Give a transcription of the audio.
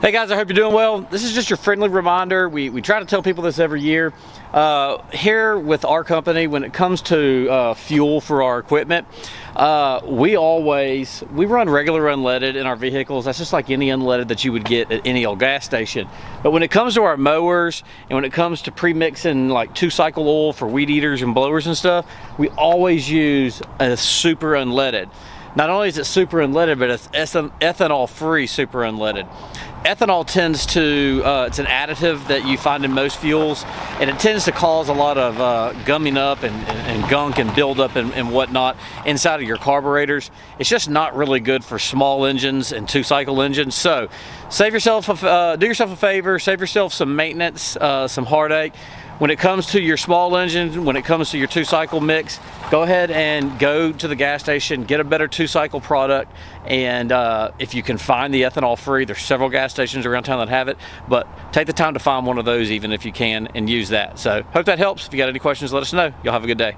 Hey guys, I hope you're doing well. This is just your friendly reminder. We try to tell people this every year. Here with our company, when it comes to fuel for our equipment, we run regular unleaded in our vehicles. That's just like any unleaded that you would get at any old gas station. But when it comes to our mowers and when it comes to pre-mixing like 2-cycle oil for weed eaters and blowers and stuff, we always use a super unleaded. Not only is it super unleaded, but it's ethanol-free super unleaded. Ethanol tends to, it's an additive that you find in most fuels, and it tends to cause a lot of gumming up and gunk and buildup and whatnot inside of your carburetors. It's just not really good for small engines and 2-cycle engines. So do yourself a favor, save yourself some maintenance, some heartache. When it comes to your small engine, when it comes to your 2-cycle mix, go ahead and go to the gas station, get a better 2-cycle product, and if you can find the ethanol-free, there's several gas stations around town that have it, but take the time to find one of those even if you can and use that. So hope that helps. If you got any questions, let us know. Y'all have a good day.